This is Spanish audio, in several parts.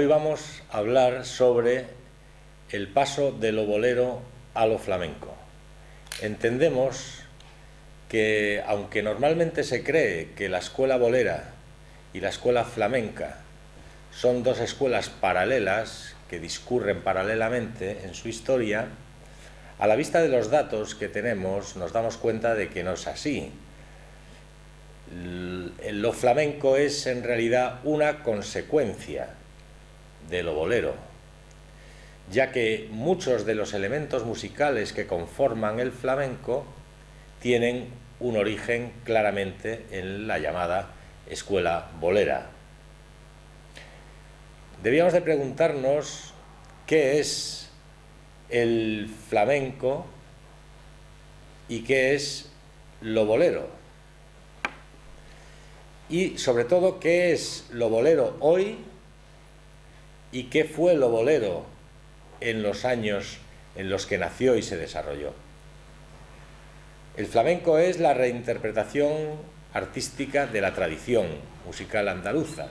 Hoy vamos a hablar sobre el paso de lo bolero a lo flamenco. Entendemos que, aunque normalmente se cree que la escuela bolera y la escuela flamenca son dos escuelas paralelas que discurren paralelamente en su historia, a la vista de los datos que tenemos nos damos cuenta de que no es así. Lo flamenco es en realidad una consecuencia de lo bolero, ya que muchos de los elementos musicales que conforman el flamenco tienen un origen claramente en la llamada escuela bolera. Debíamos de preguntarnos qué es el flamenco y qué es lo bolero. Y sobre todo, qué es lo bolero hoy y qué fue lo bolero en los años en los que nació y se desarrolló. El flamenco es la reinterpretación artística de la tradición musical andaluza,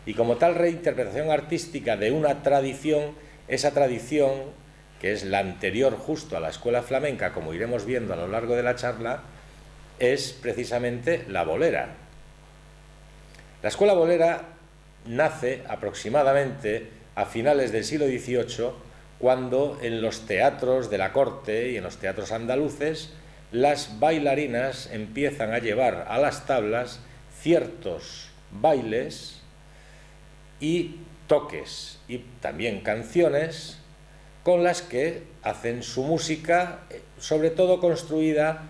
y como tal reinterpretación artística de una tradición, esa tradición, que es la anterior justo a la escuela flamenca, como iremos viendo a lo largo de la charla, es precisamente la bolera. La escuela bolera nace aproximadamente a finales del siglo XVIII, cuando en los teatros de la corte y en los teatros andaluces las bailarinas empiezan a llevar a las tablas ciertos bailes y toques y también canciones con las que hacen su música, sobre todo construida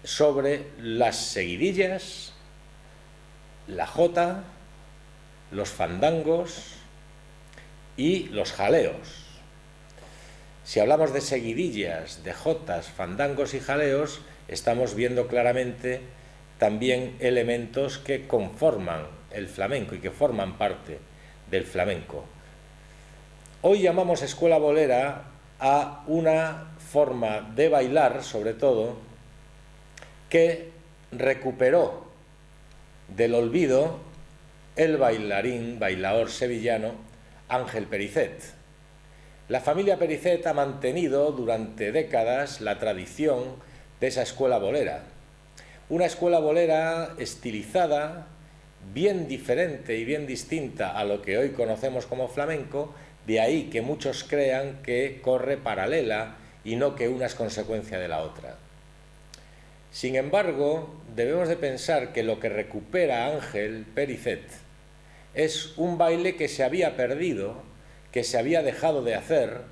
sobre las seguidillas, la jota, los fandangos y los jaleos. Si hablamos de seguidillas, de jotas, fandangos y jaleos, estamos viendo claramente también elementos que conforman el flamenco y que forman parte del flamenco. Hoy llamamos escuela bolera a una forma de bailar, sobre todo, que recuperó del olvido el bailaor sevillano Ángel Pericet. La familia Pericet ha mantenido durante décadas la tradición de esa escuela bolera. Una escuela bolera estilizada, bien diferente y bien distinta a lo que hoy conocemos como flamenco, de ahí que muchos crean que corre paralela y no que una es consecuencia de la otra. Sin embargo, debemos de pensar que lo que recupera Ángel Pericet es un baile que se había perdido, que se había dejado de hacer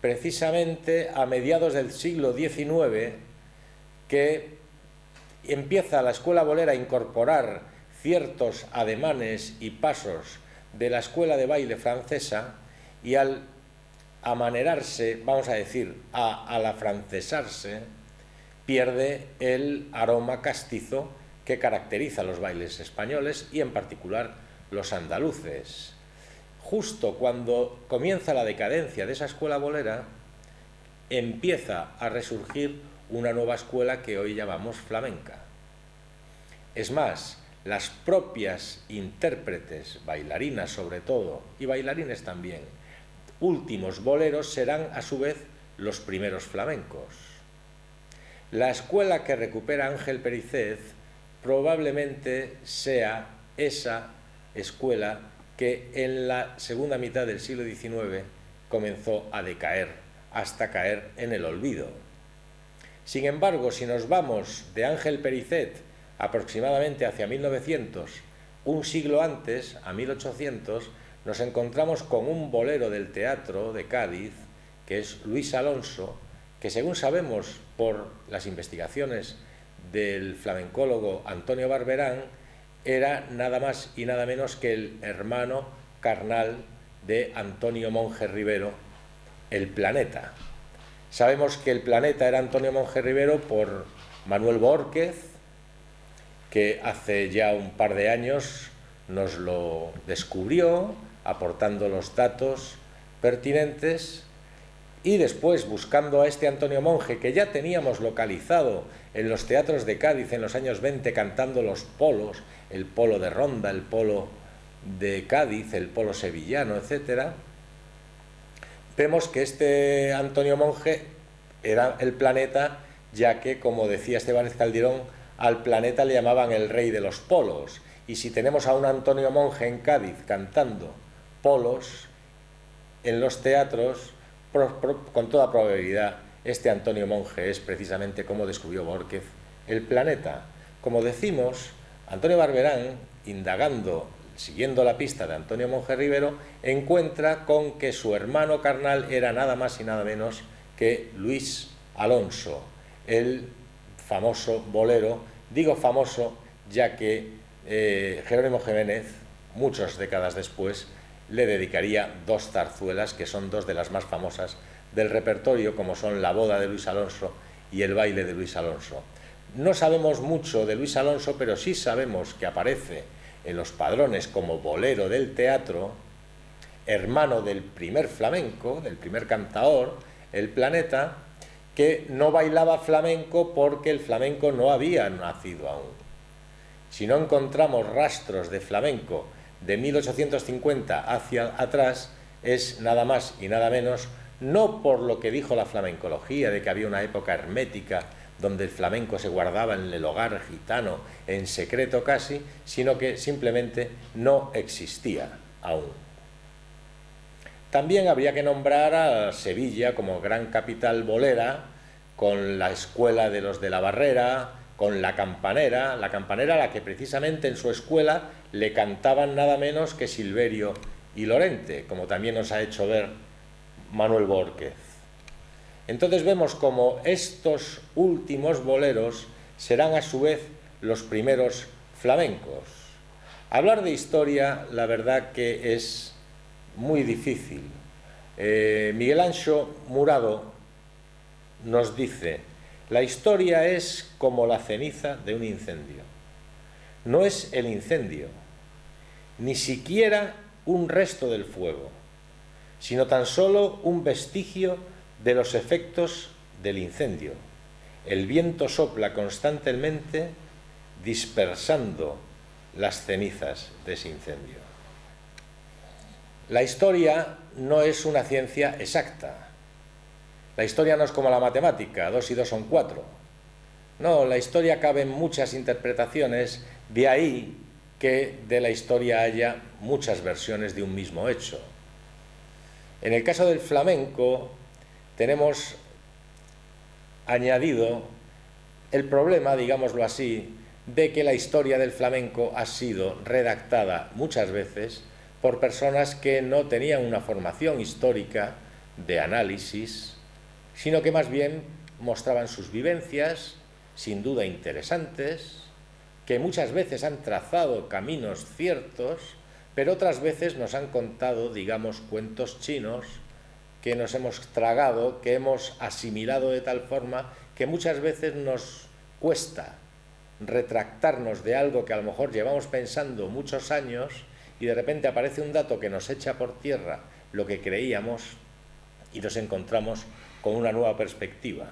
precisamente a mediados del siglo XIX, que empieza la escuela bolera a incorporar ciertos ademanes y pasos de la escuela de baile francesa, y al amanerarse, vamos a decir, al afrancesarse, pierde el aroma castizo que caracteriza los bailes españoles y en particular los andaluces. Justo cuando comienza la decadencia de esa escuela bolera, empieza a resurgir una nueva escuela que hoy llamamos flamenca. Es más, las propias intérpretes, bailarinas sobre todo, y bailarines también, últimos boleros, serán a su vez los primeros flamencos. La escuela que recupera Ángel Pericet probablemente sea esa escuela que en la segunda mitad del siglo XIX comenzó a decaer, hasta caer en el olvido. Sin embargo, si nos vamos de Ángel Pericet aproximadamente hacia 1900, un siglo antes, a 1800, nos encontramos con un bolero del teatro de Cádiz, que es Luis Alonso, que según sabemos por las investigaciones del flamencólogo Antonio Barberán, era nada más y nada menos que el hermano carnal de Antonio Monge Rivero, el Planeta. Sabemos que el Planeta era Antonio Monge Rivero por Manuel Bórquez, que hace ya un par de años nos lo descubrió, aportando los datos pertinentes, y después, buscando a este Antonio Monge, que ya teníamos localizado en los teatros de Cádiz en los años 20, cantando los polos, el polo de ronda, el polo de Cádiz, el polo sevillano, etcétera, vemos que este Antonio Monge era el planeta, ya que, como decía Estebáñez Calderón, al planeta le llamaban el rey de los polos. Y si tenemos a un Antonio Monge en Cádiz cantando polos en los teatros, con toda probabilidad este Antonio Monge es precisamente como descubrió Borges el planeta. Como decimos, Antonio Barberán, indagando, siguiendo la pista de Antonio Monge Rivero, encuentra con que su hermano carnal era nada más y nada menos que Luis Alonso, el famoso bolero. Digo famoso ya que Jerónimo Jiménez, muchas décadas después, le dedicaría dos zarzuelas que son dos de las más famosas del repertorio, como son La boda de Luis Alonso y El baile de Luis Alonso. No sabemos mucho de Luis Alonso, pero sí sabemos que aparece en los padrones como bolero del teatro, hermano del primer flamenco, del primer cantaor, el Planeta, que no bailaba flamenco porque el flamenco no había nacido aún. Si no encontramos rastros de flamenco de 1850 hacia atrás, es nada más y nada menos, no por lo que dijo la flamencología, de que había una época hermética donde el flamenco se guardaba en el hogar gitano, en secreto casi, sino que simplemente no existía aún. También habría que nombrar a Sevilla como gran capital bolera, con la escuela de los de la Barrera, con la Campanera a la que precisamente en su escuela le cantaban nada menos que Silverio y Lorente, como también nos ha hecho ver Manuel Borges. Entonces vemos como estos últimos boleros serán a su vez los primeros flamencos. Hablar de historia, la verdad que es muy difícil. Miguel Anxo Murado nos dice: la historia es como la ceniza de un incendio. No es el incendio, ni siquiera un resto del fuego, sino tan solo un vestigio de los efectos del incendio. El viento sopla constantemente dispersando las cenizas de ese incendio. La historia no es una ciencia exacta. La historia no es como la matemática, 2 y 2 son 4. No, la historia cabe en muchas interpretaciones, de ahí que de la historia haya muchas versiones de un mismo hecho. En el caso del flamenco tenemos añadido el problema, digámoslo así, de que la historia del flamenco ha sido redactada muchas veces por personas que no tenían una formación histórica de análisis, sino que más bien mostraban sus vivencias, sin duda interesantes, que muchas veces han trazado caminos ciertos, pero otras veces nos han contado, digamos, cuentos chinos que nos hemos tragado, que hemos asimilado de tal forma que muchas veces nos cuesta retractarnos de algo que a lo mejor llevamos pensando muchos años y de repente aparece un dato que nos echa por tierra lo que creíamos y nos encontramos con una nueva perspectiva.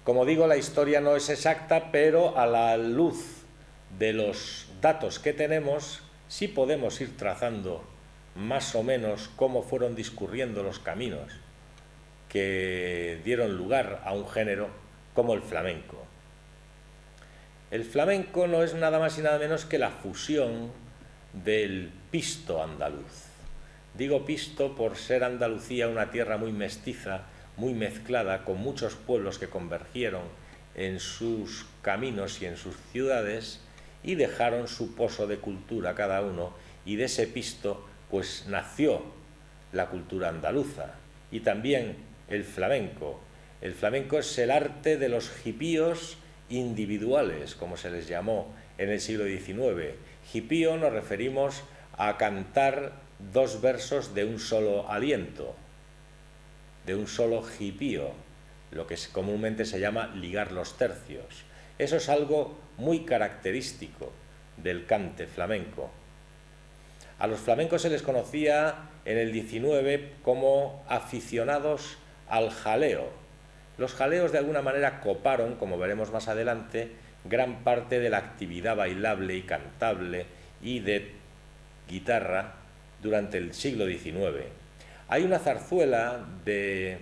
Como digo, la historia no es exacta, pero a la luz de los datos que tenemos sí podemos ir trazando más o menos cómo fueron discurriendo los caminos que dieron lugar a un género como el flamenco. El flamenco no es nada más y nada menos que la fusión del pisto andaluz. Digo pisto por ser Andalucía una tierra muy mestiza, muy mezclada, con muchos pueblos que convergieron en sus caminos y en sus ciudades y dejaron su pozo de cultura cada uno, y de ese pisto pues nació la cultura andaluza y también el flamenco. El flamenco es el arte de los hipíos individuales, como se les llamó en el siglo XIX. Hipío nos referimos a cantar 2 versos de un solo aliento, de un solo hipío, lo que comúnmente se llama ligar los tercios. Eso es algo muy característico del cante flamenco. A los flamencos se les conocía en el XIX como aficionados al jaleo. Los jaleos de alguna manera coparon, como veremos más adelante, gran parte de la actividad bailable y cantable y de guitarra durante el siglo XIX. Hay una zarzuela de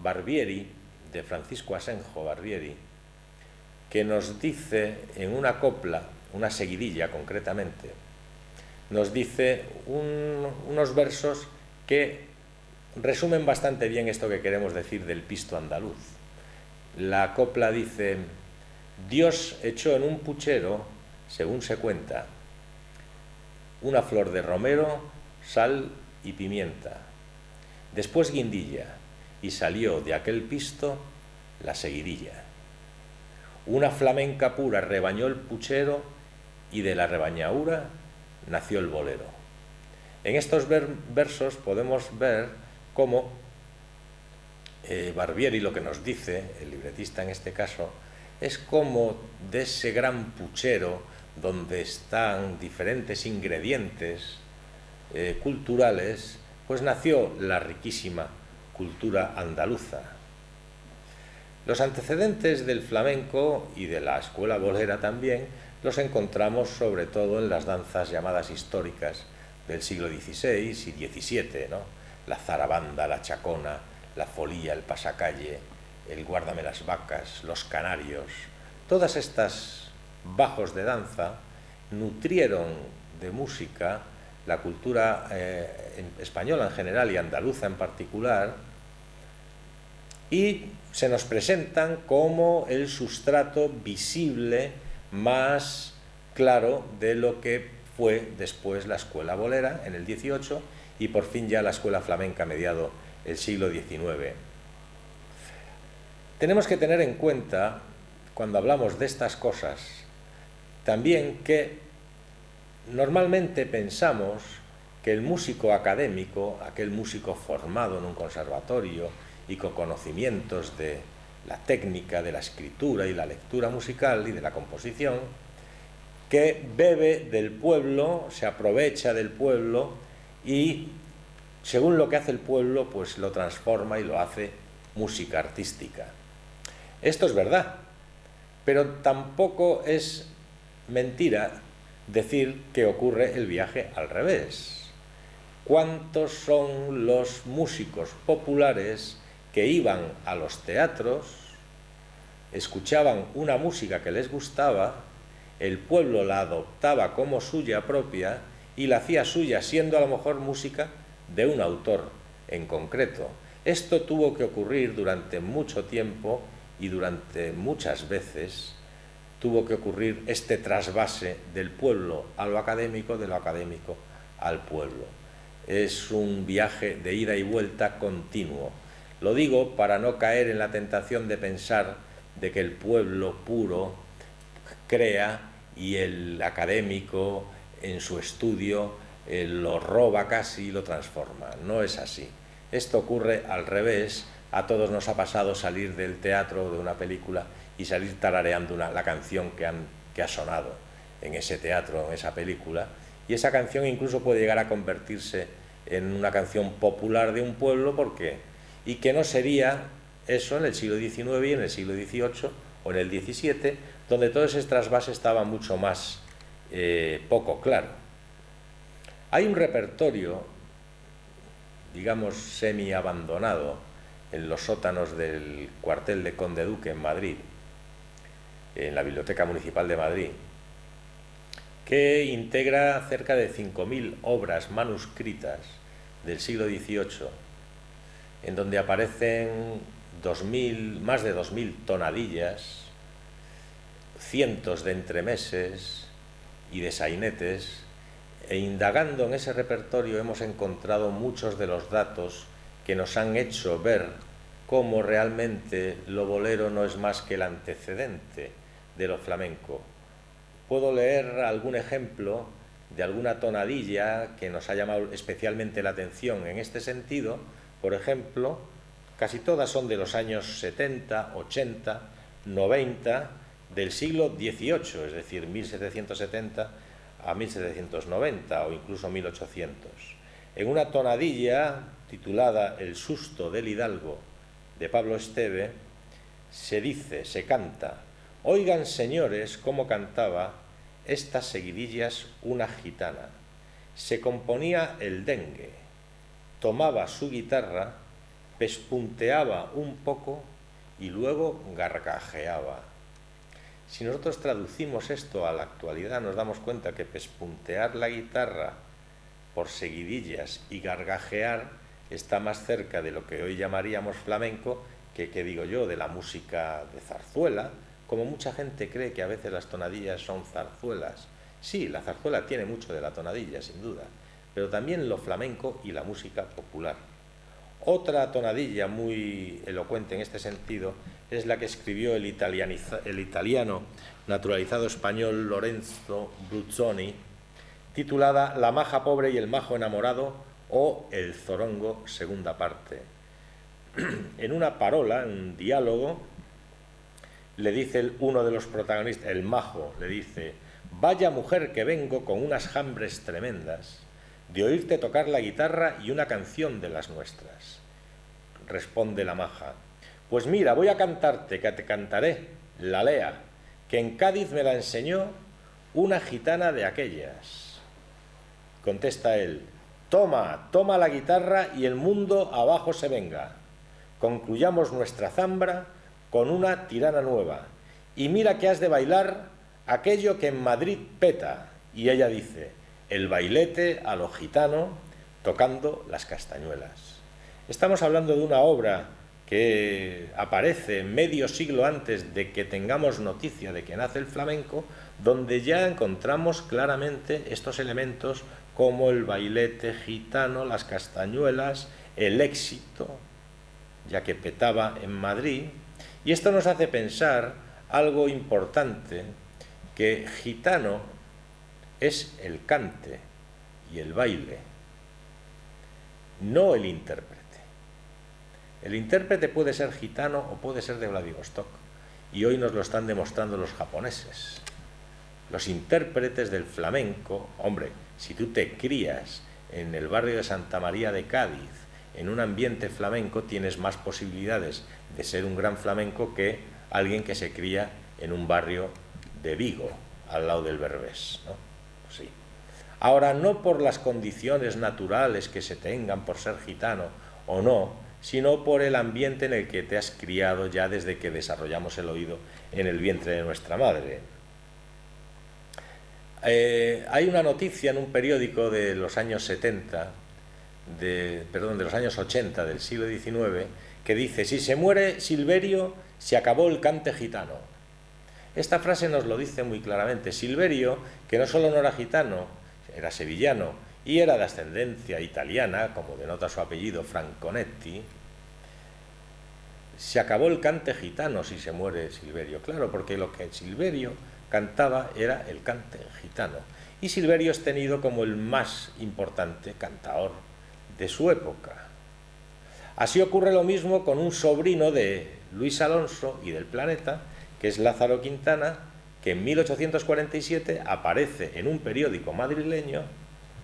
Barbieri, de Francisco Asenjo Barbieri, que nos dice en una copla, una seguidilla concretamente, nos dice unos versos que resumen bastante bien esto que queremos decir del pisto andaluz. La copla dice: Dios echó en un puchero, según se cuenta, una flor de romero, sal y pimienta, después guindilla, y salió de aquel pisto la seguidilla. Una flamenca pura rebañó el puchero, y de la rebañaura nació el bolero. En estos versos podemos ver cómo Barbieri lo que nos dice, el libretista en este caso, es como de ese gran puchero donde están diferentes ingredientes culturales, pues nació la riquísima cultura andaluza. Los antecedentes del flamenco y de la escuela bolera también los encontramos sobre todo en las danzas llamadas históricas del siglo XVI y XVII, ¿no? La zarabanda, la chacona, la folía, el pasacalle, el guárdame las vacas, los canarios. Todas estas bajos de danza nutrieron de música la cultura española en general y andaluza en particular, y se nos presentan como el sustrato visible más claro de lo que fue después la escuela bolera en el XVIII y por fin ya la escuela flamenca a mediado el siglo XIX. Tenemos que tener en cuenta, cuando hablamos de estas cosas, también que normalmente pensamos que el músico académico, aquel músico formado en un conservatorio y con conocimientos de la técnica, de la escritura y la lectura musical y de la composición, que bebe del pueblo, se aprovecha del pueblo y según lo que hace el pueblo, pues lo transforma y lo hace música artística. Esto es verdad, pero tampoco es mentira decir que ocurre el viaje al revés. ¿Cuántos son los músicos populares que iban a los teatros, escuchaban una música que les gustaba, el pueblo la adoptaba como suya propia y la hacía suya, siendo a lo mejor música de un autor en concreto? Esto tuvo que ocurrir durante mucho tiempo y durante muchas veces tuvo que ocurrir este trasvase del pueblo a lo académico, de lo académico al pueblo. Es un viaje de ida y vuelta continuo. Lo digo para no caer en la tentación de pensar de que el pueblo puro crea y el académico en su estudio lo roba casi y lo transforma. No es así. Esto ocurre al revés. A todos nos ha pasado salir del teatro o de una película y salir tarareando la canción que ha sonado en ese teatro, en esa película, y esa canción incluso puede llegar a convertirse en una canción popular de un pueblo, y que no sería eso en el siglo XIX y en el siglo XVIII o en el XVII, donde todo ese trasvase estaba mucho más poco claro. Hay un repertorio, digamos, semi-abandonado en los sótanos del cuartel de Conde Duque en Madrid, en la Biblioteca Municipal de Madrid, que integra cerca de 5.000 obras manuscritas del siglo XVIII, en donde aparecen más de 2.000 tonadillas, cientos de entremeses y de sainetes, e indagando en ese repertorio hemos encontrado muchos de los datos que nos han hecho ver cómo realmente lo bolero no es más que el antecedente de lo flamenco. Puedo leer algún ejemplo de alguna tonadilla que nos ha llamado especialmente la atención en este sentido. Por ejemplo, casi todas son de los años 70, 80, 90 del siglo XVIII, es decir, 1770 a 1790 o incluso 1800. En una tonadilla titulada El susto del hidalgo de Pablo Esteve se canta: oigan señores cómo cantaba estas seguidillas una gitana. Se componía el dengue, tomaba su guitarra, pespunteaba un poco y luego gargajeaba. Si nosotros traducimos esto a la actualidad, nos damos cuenta que pespuntear la guitarra por seguidillas y gargajear está más cerca de lo que hoy llamaríamos flamenco que digo yo, de la música de zarzuela, como mucha gente cree que a veces las tonadillas son zarzuelas. Sí, la zarzuela tiene mucho de la tonadilla, sin duda, pero también lo flamenco y la música popular. Otra tonadilla muy elocuente en este sentido es la que escribió el italiano naturalizado español Lorenzo Bruzzoni, titulada La maja pobre y el majo enamorado o El zorongo, segunda parte. En una parola, en un diálogo, le dice uno de los protagonistas, el majo, le dice: vaya mujer que vengo con unas jambres tremendas de oírte tocar la guitarra y una canción de las nuestras. Responde la maja: pues mira, voy a cantarte, que te cantaré, la lea, que en Cádiz me la enseñó una gitana de aquellas. Contesta él: toma, toma la guitarra y el mundo abajo se venga. Concluyamos nuestra zambra con una tirana nueva. Y mira que has de bailar aquello que en Madrid peta. Y ella dice: el bailete a lo gitano tocando las castañuelas. Estamos hablando de una obra que aparece medio siglo antes de que tengamos noticia de que nace el flamenco, donde ya encontramos claramente estos elementos como el bailete gitano, las castañuelas, el éxito, ya que petaba en Madrid. Y esto nos hace pensar algo importante, que gitano es el cante y el baile, no el intérprete. El intérprete puede ser gitano o puede ser de Vladivostok, y hoy nos lo están demostrando los japoneses. Los intérpretes del flamenco, hombre, si tú te crías en el barrio de Santa María de Cádiz, en un ambiente flamenco, tienes más posibilidades de ser un gran flamenco que alguien que se cría en un barrio de Vigo, al lado del Berbés, ¿no? Pues sí. Ahora, no por las condiciones naturales que se tengan por ser gitano o no, sino por el ambiente en el que te has criado ya desde que desarrollamos el oído en el vientre de nuestra madre. Hay una noticia en un periódico de los años 70, de los años 80 del siglo XIX, que dice: si se muere Silverio, se acabó el cante gitano. Esta frase nos lo dice muy claramente. Silverio, que no solo no era gitano, era sevillano y era de ascendencia italiana, como denota su apellido, Franconetti. Se acabó el cante gitano si se muere Silverio. Claro, porque lo que Silverio cantaba era el cante gitano. Y Silverio es tenido como el más importante cantaor de su época. Así ocurre lo mismo con un sobrino de Luis Alonso y del Planeta, que es Lázaro Quintana, que en 1847 aparece en un periódico madrileño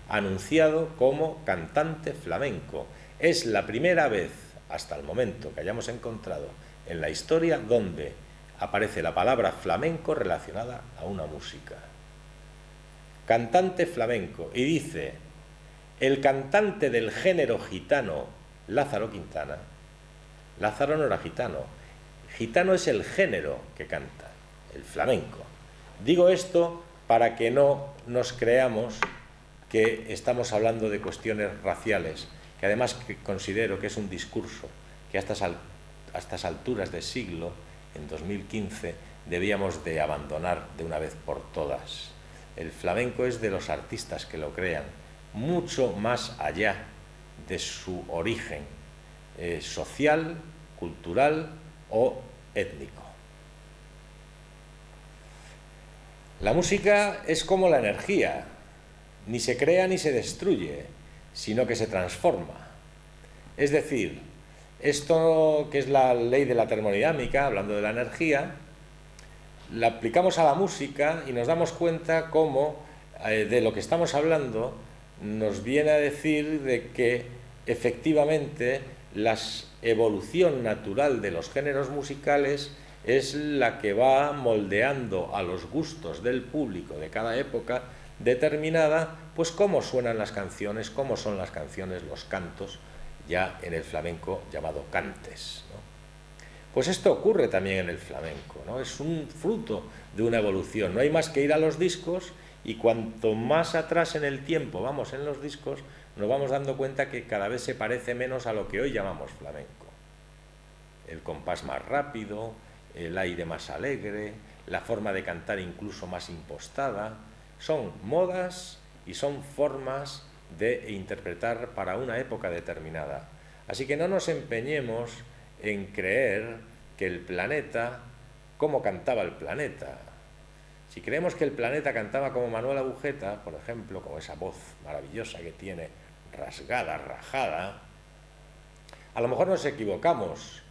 anunciado como cantante flamenco. Es la primera vez hasta el momento que hayamos encontrado en la historia donde aparece la palabra flamenco relacionada a una música. Cantante flamenco. Y dice: el cantante del género gitano, Lázaro Quintana. Lázaro no era gitano. Gitano es el género que canta, el flamenco. Digo esto para que no nos creamos que estamos hablando de cuestiones raciales, que además considero que es un discurso que a estas alturas de siglo, en 2015, debíamos de abandonar de una vez por todas. El flamenco es de los artistas que lo crean, mucho más allá de su origen social, cultural o étnico. La música es como la energía, ni se crea ni se destruye, sino que se transforma. Es decir, esto que es la ley de la termodinámica, hablando de la energía, la aplicamos a la música y nos damos cuenta cómo de lo que estamos hablando nos viene a decir de que efectivamente la evolución natural de los géneros musicales es la que va moldeando a los gustos del público de cada época determinada, pues cómo suenan las canciones, cómo son las canciones, los cantos, ya en el flamenco llamado cantes, ¿no? Pues esto ocurre también en el flamenco, ¿no? Es un fruto de una evolución. No hay más que ir a los discos y cuanto más atrás en el tiempo vamos en los discos, nos vamos dando cuenta que cada vez se parece menos a lo que hoy llamamos flamenco. El compás más rápido, el aire más alegre, la forma de cantar incluso más impostada, son modas y son formas de interpretar para una época determinada. Así que no nos empeñemos en creer que el planeta, cómo cantaba el planeta. Si creemos que el planeta cantaba como Manuel Agujeta, por ejemplo, con esa voz maravillosa que tiene, rasgada, rajada, a lo mejor nos equivocamos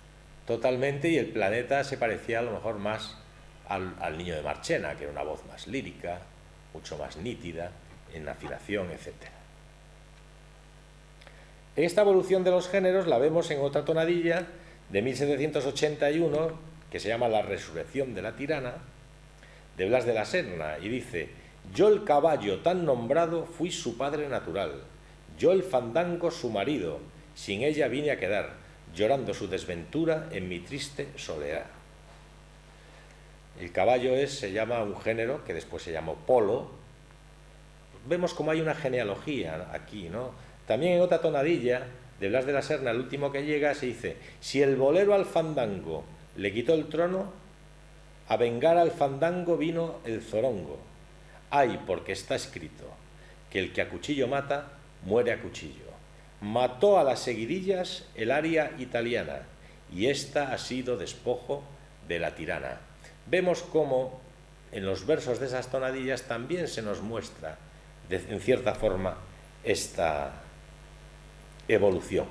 totalmente y el planeta se parecía a lo mejor más al Niño de Marchena, que era una voz más lírica, mucho más nítida, en afinación, etc. Esta evolución de los géneros la vemos en otra tonadilla de 1781, que se llama La resurrección de la tirana, de Blas de la Serna, y dice: yo el caballo tan nombrado fui su padre natural, yo el fandango su marido, sin ella vine a quedar, llorando su desventura en mi triste soledad. El caballo se llama un género que después se llamó polo. Vemos como hay una genealogía aquí, ¿no? También en otra tonadilla de Blas de la Serna, el último que llega, se dice: si el bolero al fandango le quitó el trono, a vengar al fandango vino el zorongo. Ay, porque está escrito que el que a cuchillo mata, muere a cuchillo. Mató a las seguidillas el aria italiana, y esta ha sido despojo de la tirana. Vemos cómo en los versos de esas tonadillas también se nos muestra, en cierta forma, esta evolución.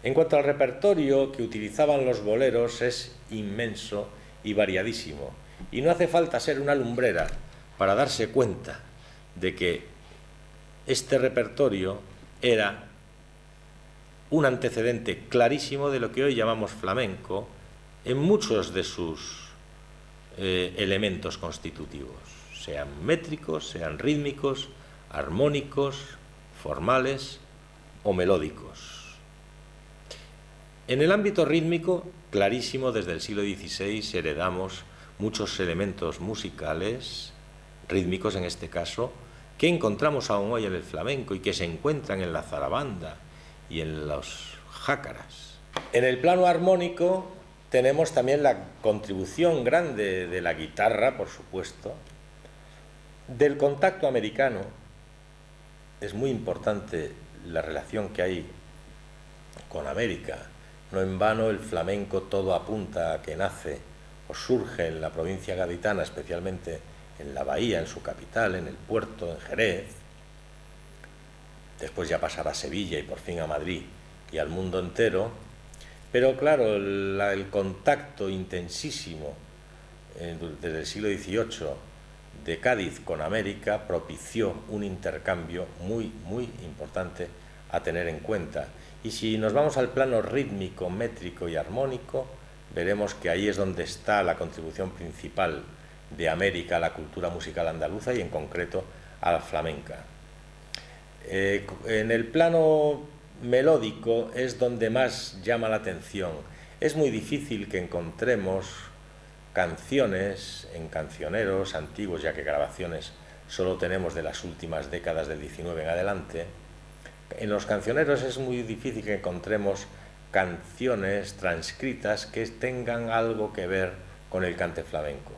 En cuanto al repertorio que utilizaban los boleros, es inmenso y variadísimo, y no hace falta ser una lumbrera para darse cuenta de que este repertorio era un antecedente clarísimo de lo que hoy llamamos flamenco en muchos de sus elementos constitutivos, sean métricos, sean rítmicos, armónicos, formales o melódicos. En el ámbito rítmico, clarísimo, desde el siglo XVI heredamos muchos elementos musicales, rítmicos en este caso, que encontramos aún hoy en el flamenco y que se encuentran en la zarabanda y en los jácaras. En el plano armónico tenemos también la contribución grande de la guitarra, por supuesto, del contacto americano. Es muy importante la relación que hay con América. No en vano el flamenco todo apunta a que nace o surge en la provincia gaditana, especialmente en la bahía, en su capital, en el puerto, en Jerez. Después ya pasará a Sevilla y por fin a Madrid y al mundo entero. Pero claro, el contacto intensísimo desde el siglo XVIII de Cádiz con América propició un intercambio muy, muy importante a tener en cuenta. Y si nos vamos al plano rítmico, métrico y armónico, veremos que ahí es donde está la contribución principal de América a la cultura musical andaluza y en concreto a la flamenca. En el plano melódico es donde más llama la atención. Es muy difícil que encontremos canciones en cancioneros antiguos, ya que grabaciones solo tenemos de las últimas décadas del XIX en adelante. En los cancioneros es muy difícil que encontremos canciones transcritas que tengan algo que ver con el cante flamenco.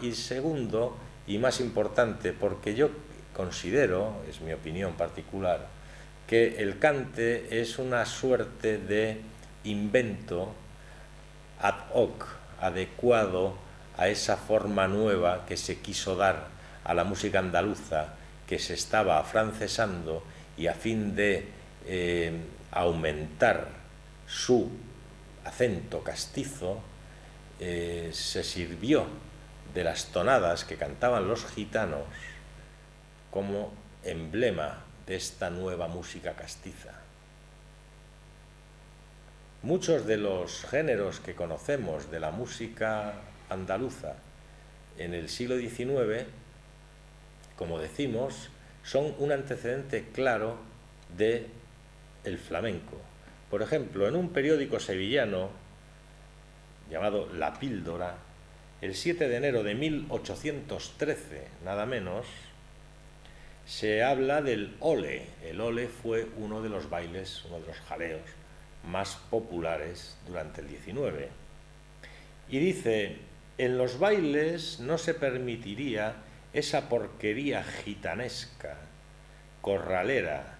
Y segundo, y más importante, porque yo considero, es mi opinión particular, que el cante es una suerte de invento ad hoc, adecuado a esa forma nueva que se quiso dar a la música andaluza, que se estaba afrancesando, y a fin de aumentar su acento castizo, se sirvió de las tonadas que cantaban los gitanos como emblema de esta nueva música castiza. muchos de los géneros que conocemos de la música andaluza en el siglo XIX, como decimos, son un antecedente claro del flamenco. Por ejemplo, en un periódico sevillano llamado La Píldora, el 7 de enero de 1813, nada menos, se habla del ole. El ole fue uno de los bailes, uno de los jaleos más populares durante el XIX. Y dice: en los bailes no se permitiría esa porquería gitanesca, corralera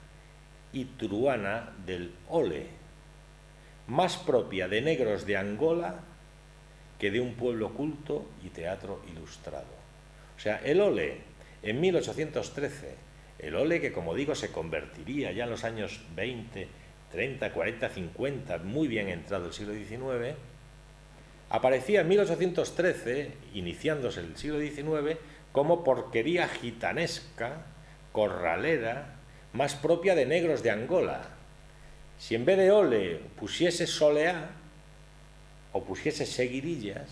y truana del ole, más propia de negros de Angola que de un pueblo culto y teatro ilustrado. O sea, el ole en 1813, el ole que, como digo, se convertiría ya en los años 20, 30, 40, 50, muy bien entrado el siglo XIX, aparecía en 1813, iniciándose el siglo XIX, como porquería gitanesca, corralera, más propia de negros de Angola. Si en vez de ole pusiese soleá o pusiese seguidillas,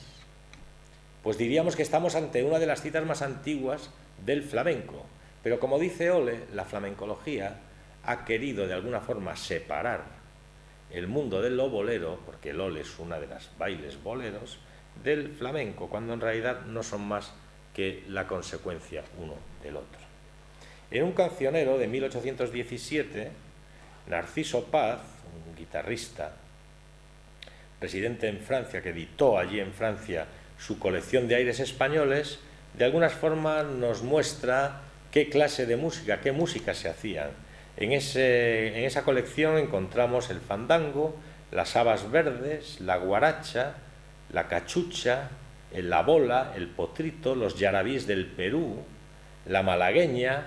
pues diríamos que estamos ante una de las citas más antiguas del flamenco. Pero como dice Ole, la flamencología ha querido de alguna forma separar el mundo del lo bolero, porque el ole es una de las bailes boleros, del flamenco, cuando en realidad no son más que la consecuencia uno del otro. En un cancionero de 1817, Narciso Paz, un guitarrista residente en Francia, que editó allí en Francia su colección de aires españoles, de alguna forma nos muestra qué clase de música, qué música se hacían. En esa colección encontramos el fandango, las habas verdes, la guaracha, la cachucha, la bola, el potrito, los yarabís del Perú, la malagueña,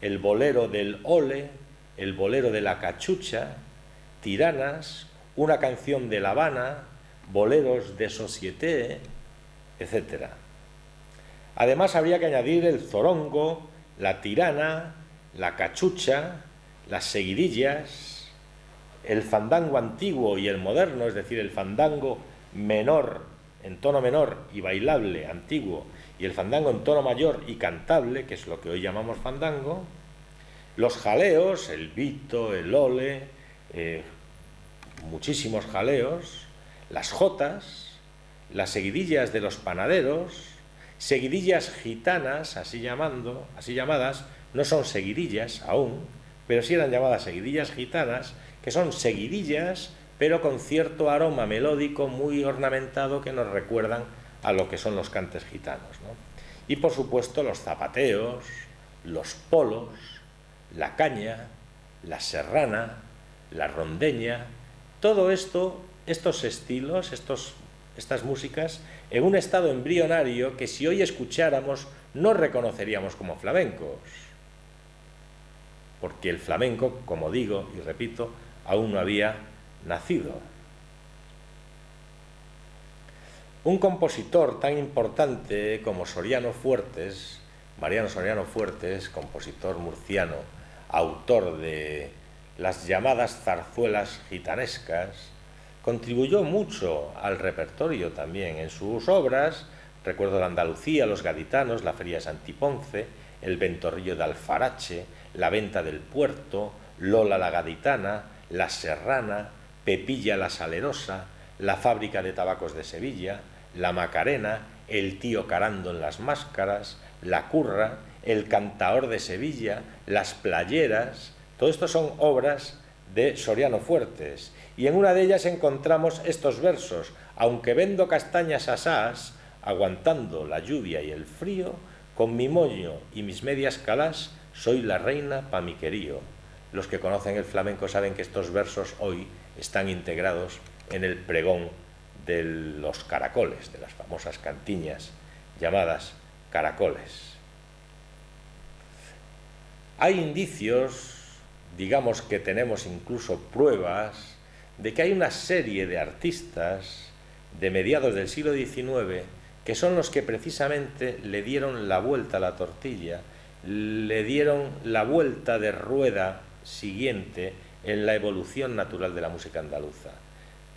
el bolero del ole, el bolero de la cachucha, tiranas, una canción de La Habana, boleros de société, etc. Además habría que añadir el zorongo, la tirana, la cachucha, las seguidillas, el fandango antiguo y el moderno, es decir, el fandango menor, en tono menor y bailable, antiguo, y el fandango en tono mayor y cantable, que es lo que hoy llamamos fandango, los jaleos, el vito, el ole, muchísimos jaleos, las jotas, las seguidillas de los panaderos, seguidillas gitanas, así llamadas, no son seguidillas aún, pero sí eran llamadas seguidillas gitanas, que son seguidillas, pero con cierto aroma melódico muy ornamentado que nos recuerdan a lo que son los cantes gitanos, ¿no? Y por supuesto los zapateos, los polos, la caña, la serrana, la rondeña, todo esto, estos estilos, estas músicas, en un estado embrionario que si hoy escucháramos no reconoceríamos como flamencos, porque el flamenco, como digo y repito, aún no había nacido. Un compositor tan importante como Mariano Soriano Fuertes, compositor murciano, autor de las llamadas zarzuelas gitanescas, contribuyó mucho al repertorio también. En sus obras, recuerdo la Andalucía, los gaditanos, la Feria de Santiponce, el Ventorrillo de Alfarache, la Venta del Puerto, Lola la Gaditana, la Serrana, Pepilla la Salerosa, la Fábrica de Tabacos de Sevilla, la Macarena, el Tío Carando en las Máscaras, la Curra, el Cantaor de Sevilla, las Playeras. Todo esto son obras de Soriano Fuertes, y en una de ellas encontramos estos versos: aunque vendo castañas asás, aguantando la lluvia y el frío, con mi moño y mis medias calás, soy la reina pa' mi querío. Los que conocen el flamenco saben que estos versos hoy están integrados en el pregón de los caracoles, de las famosas cantiñas llamadas caracoles. Hay indicios, digamos que tenemos incluso pruebas, de que hay una serie de artistas de mediados del siglo XIX que son los que precisamente le dieron la vuelta a la tortilla, le dieron la vuelta de rueda siguiente en la evolución natural de la música andaluza.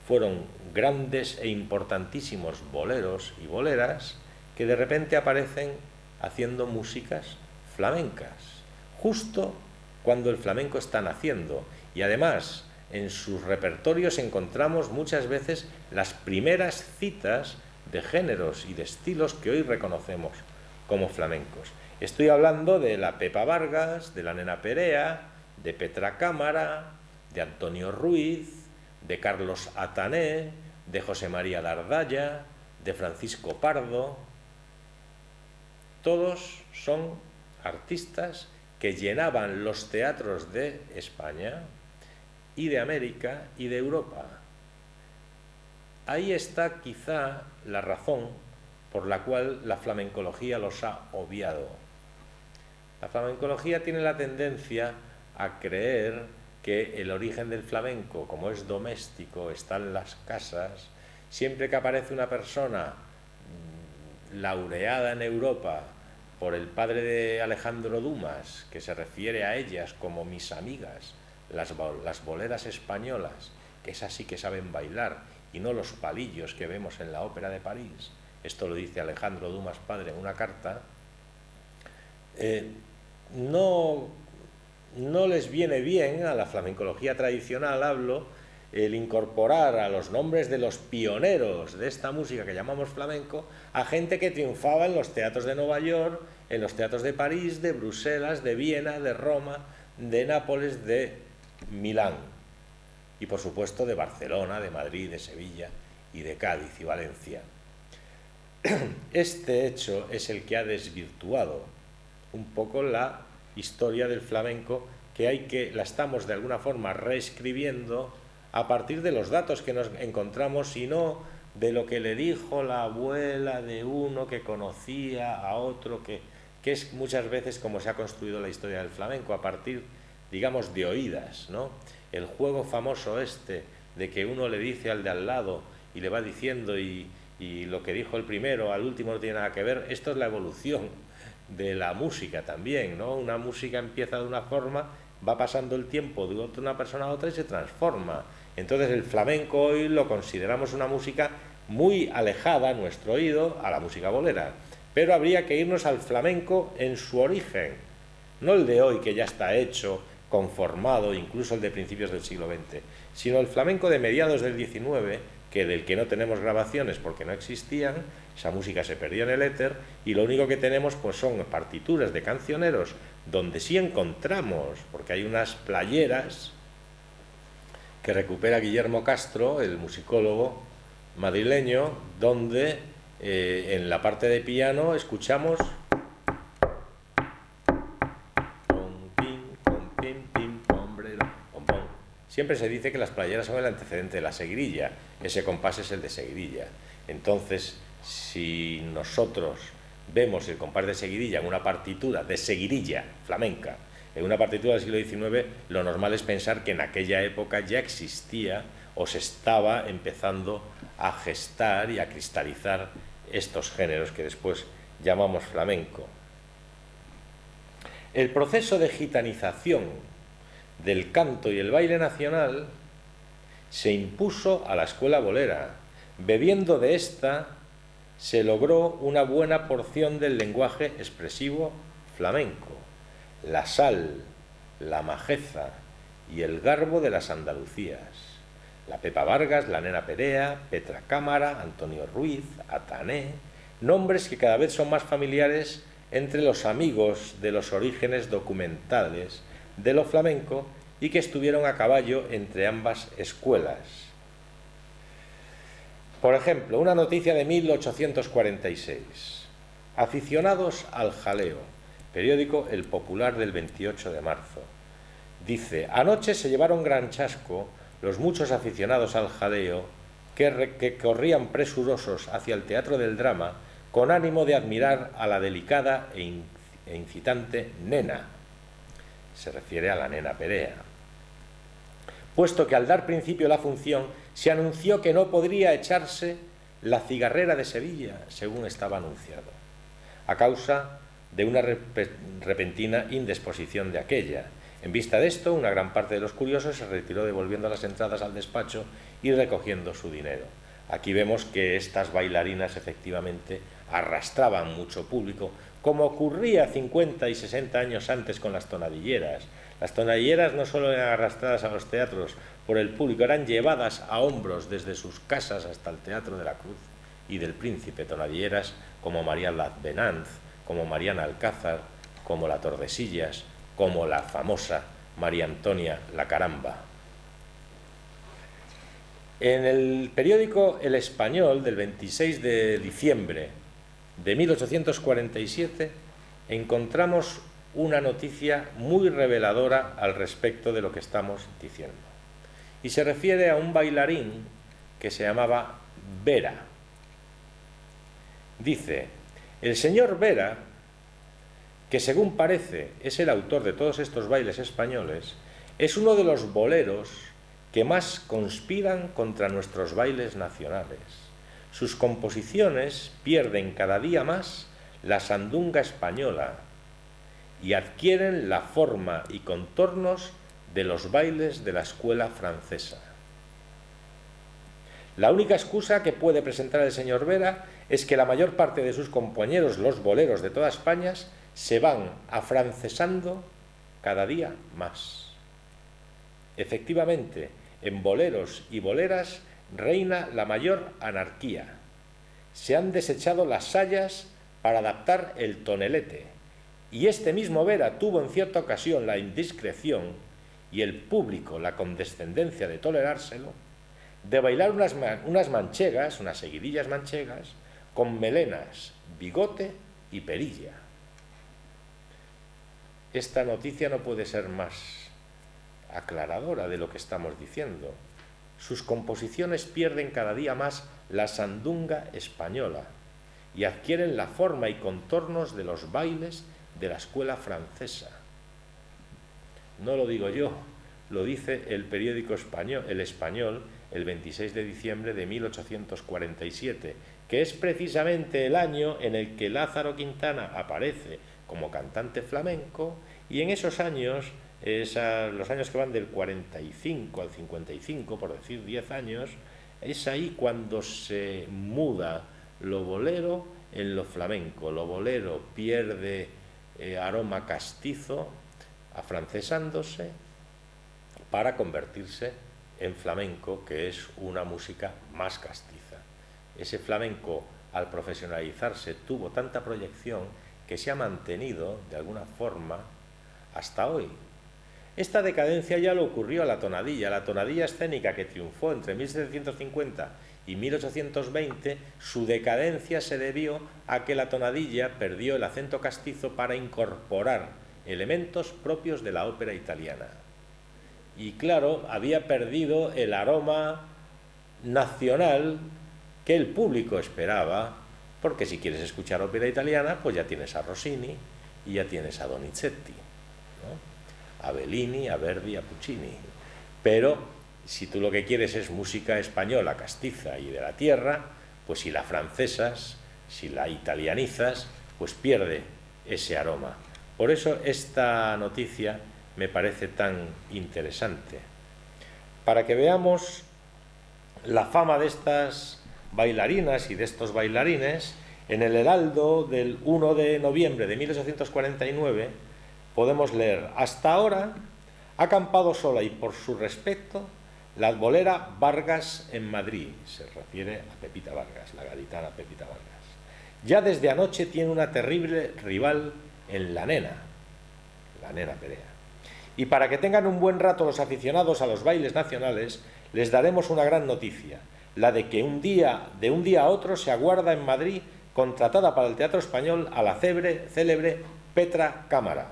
fueron grandes e importantísimos boleros y boleras que de repente aparecen haciendo músicas flamencas, justo cuando el flamenco está naciendo. Y además, en sus repertorios encontramos muchas veces las primeras citas de géneros y de estilos que hoy reconocemos como flamencos. Estoy hablando de la Pepa Vargas, de la Nena Perea, de Petra Cámara, de Antonio Ruiz, de Carlos Atané, de José María Dardaya, de Francisco Pardo. Todos son artistas que llenaban los teatros de España y de América y de Europa. Ahí está quizá la razón por la cual la flamencología los ha obviado. La flamencología tiene la tendencia a creer que el origen del flamenco, como es doméstico, está en las casas. Siempre que aparece una persona laureada en Europa por el padre de Alejandro Dumas, que se refiere a ellas como mis amigas, las boleras españolas, que esas sí que saben bailar, y no los palillos que vemos en la Ópera de París. Esto lo dice Alejandro Dumas padre en una carta. No les viene bien a la flamencología tradicional, hablo, el incorporar a los nombres de los pioneros de esta música que llamamos flamenco a gente que triunfaba en los teatros de Nueva York, en los teatros de París, de Bruselas, de Viena, de Roma, de Nápoles, de Milán y por supuesto de Barcelona, de Madrid, de Sevilla y de Cádiz y Valencia. Este hecho es el que ha desvirtuado un poco la historia del flamenco, que la estamos de alguna forma reescribiendo a partir de los datos que nos encontramos y no de lo que le dijo la abuela de uno que conocía a otro, que es muchas veces como se ha construido la historia del flamenco, a partir, digamos, de oídas, ¿no? El juego famoso este de que uno le dice al de al lado y le va diciendo y lo que dijo el primero al último no tiene nada que ver. Esto es la evolución de la música también, ¿no? Una música empieza de una forma, va pasando el tiempo de una persona a otra y se transforma. Entonces el flamenco hoy lo consideramos una música muy alejada a nuestro oído a la música bolera, pero habría que irnos al flamenco en su origen, no el de hoy que ya está hecho, conformado, incluso el de principios del siglo XX, sino el flamenco de mediados del XIX, del que no tenemos grabaciones porque no existían. Esa música se perdió en el éter y lo único que tenemos pues son partituras de cancioneros donde sí encontramos, porque hay unas playeras que recupera Guillermo Castro, el musicólogo madrileño, donde en la parte de piano escuchamos Siempre se dice que las playeras son el antecedente de la seguirilla, ese compás es el de seguirilla. Entonces, si nosotros vemos el compás de seguirilla en una partitura de seguirilla flamenca, en una partitura del siglo XIX, lo normal es pensar que en aquella época ya existía o se estaba empezando a gestar y a cristalizar estos géneros que después llamamos flamenco. El proceso de gitanización del canto y el baile nacional se impuso a la escuela bolera. Bebiendo de esta se logró una buena porción del lenguaje expresivo flamenco, la sal, la majeza y el garbo de las Andalucías. La Pepa Vargas, la Nena Perea, Petra Cámara, Antonio Ruiz, Atané, nombres que cada vez son más familiares entre los amigos de los orígenes documentales de lo flamenco y que estuvieron a caballo entre ambas escuelas. Por ejemplo, una noticia de 1846. Aficionados al jaleo, periódico El Popular del 28 de marzo. Dice: anoche se llevaron gran chasco los muchos aficionados al jaleo que corrían presurosos hacia el Teatro del Drama con ánimo de admirar a la delicada e incitante Nena. Se refiere a la Nena Perea. Puesto que al dar principio a la función se anunció que no podría echarse la cigarrera de Sevilla, según estaba anunciado, a causa de una repentina indisposición de aquella. En vista de esto, una gran parte de los curiosos se retiró devolviendo las entradas al despacho y recogiendo su dinero. Aquí vemos que estas bailarinas efectivamente arrastraban mucho público, como ocurría 50 y 60 años antes con las tonadilleras. Las tonadilleras no solo eran arrastradas a los teatros por el público, eran llevadas a hombros desde sus casas hasta el Teatro de la Cruz y del Príncipe. Tonadilleras como María Lazbenanz, como Mariana Alcázar, como la Tordesillas, como la famosa María Antonia La Caramba. En el periódico El Español del 26 de diciembre de 1847 encontramos una noticia muy reveladora al respecto de lo que estamos diciendo. Y se refiere a un bailarín que se llamaba Vera. Dice: el señor Vera, que según parece es el autor de todos estos bailes españoles, es uno de los boleros que más conspiran contra nuestros bailes nacionales. Sus composiciones pierden cada día más la sandunga española y adquieren la forma y contornos de los bailes de la escuela francesa. La única excusa que puede presentar el señor Vera es que la mayor parte de sus compañeros, los boleros de toda España, se van afrancesando cada día más. Efectivamente, en boleros y boleras reina la mayor anarquía. Se han desechado las sayas para adaptar el tonelete, y este mismo Vera tuvo en cierta ocasión la indiscreción y el público la condescendencia de tolerárselo, de bailar unas manchegas, unas seguidillas manchegas, con melenas, bigote y perilla. Esta noticia no puede ser más aclaradora de lo que estamos diciendo. Sus composiciones pierden cada día más la sandunga española y adquieren la forma y contornos de los bailes de la escuela francesa. No lo digo yo, lo dice el periódico español, El Español, el 26 de diciembre de 1847, que es precisamente el año en el que Lázaro Quintana aparece como cantante flamenco, y en esos años, los años que van del 45 al 55, por decir 10 años, es ahí cuando se muda lo bolero en lo flamenco. Lo bolero pierde aroma castizo, afrancesándose, para convertirse en flamenco, que es una música más castiza. Ese flamenco, al profesionalizarse, tuvo tanta proyección que se ha mantenido, de alguna forma, hasta hoy. Esta decadencia ya le ocurrió a la tonadilla. La tonadilla escénica, que triunfó entre 1750 y 1820, su decadencia se debió a que la tonadilla perdió el acento castizo para incorporar elementos propios de la ópera italiana. Y claro, había perdido el aroma nacional que el público esperaba, porque si quieres escuchar ópera italiana, pues ya tienes a Rossini y ya tienes a Donizetti, ¿no? A Bellini, a Verdi, a Puccini. Pero si tú lo que quieres es música española, castiza y de la tierra, pues si la francesas, si la italianizas, pues pierde ese aroma. Por eso esta noticia me parece tan interesante, para que veamos la fama de estas bailarinas y de estos bailarines. En el Heraldo del 1 de noviembre de 1849 podemos leer: hasta ahora ha acampado sola y por su respeto la bolera Vargas en Madrid. Se refiere a Pepita Vargas, la gaditana Pepita Vargas. Ya desde anoche tiene una terrible rival en la Nena Perea. Y para que tengan un buen rato los aficionados a los bailes nacionales, les daremos una gran noticia, la de que de un día a otro se aguarda en Madrid, contratada para el Teatro Español, a la célebre Petra Cámara,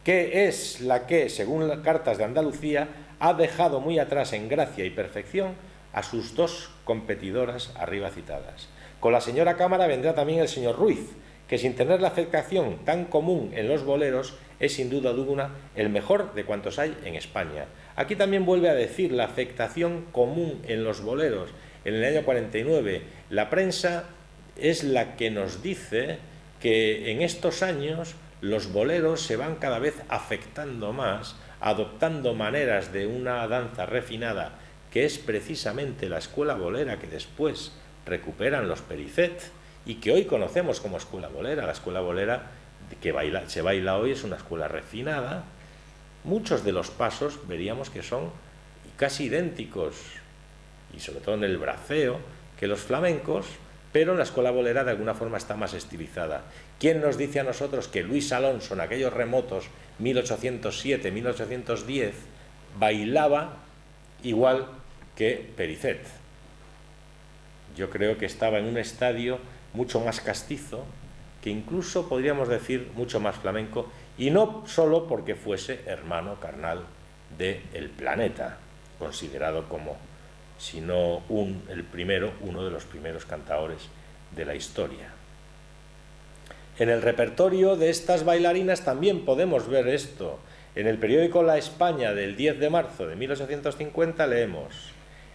que es la que, según las cartas de Andalucía, ha dejado muy atrás en gracia y perfección a sus dos competidoras arriba citadas. Con la señora Cámara vendrá también el señor Ruiz, que sin tener la afectación tan común en los boleros, es sin duda alguna el mejor de cuantos hay en España. Aquí también vuelve a decir la afectación común en los boleros. En el año 49, la prensa es la que nos dice que en estos años los boleros se van cada vez afectando más, adoptando maneras de una danza refinada, que es precisamente la escuela bolera que después recuperan los Pericet y que hoy conocemos como escuela bolera. La escuela bolera que se baila hoy es una escuela refinada. Muchos de los pasos veríamos que son casi idénticos, y sobre todo en el braceo, que los flamencos, pero la escuela bolera de alguna forma está más estilizada. ¿Quién nos dice a nosotros que Luis Alonso en aquellos remotos 1807, 1810 bailaba igual que Pericet? Yo creo que estaba en un estadio mucho más castizo, que incluso podríamos decir mucho más flamenco, y no solo porque fuese hermano carnal del Planeta, considerado como, si no uno de los primeros cantaores de la historia. En el repertorio de estas bailarinas también podemos ver esto. En el periódico La España del 10 de marzo de 1850 leemos: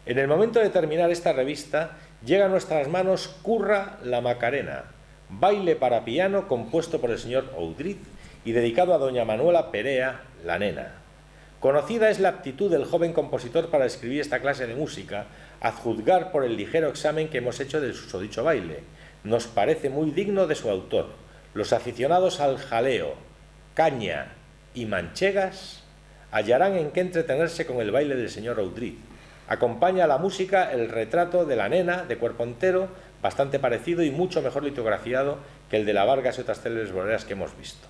en el momento de terminar esta revista llega a nuestras manos Curra la Macarena, baile para piano compuesto por el señor Oudriz y dedicado a doña Manuela Perea, la nena. Conocida es la aptitud del joven compositor para escribir esta clase de música, a juzgar por el ligero examen que hemos hecho del susodicho baile. Nos parece muy digno de su autor. Los aficionados al jaleo, caña y manchegas hallarán en qué entretenerse con el baile del señor Oudriz. Acompaña a la música el retrato de la nena de cuerpo entero, bastante parecido y mucho mejor litografiado que el de la Vargas y otras célebres boleras que hemos visto.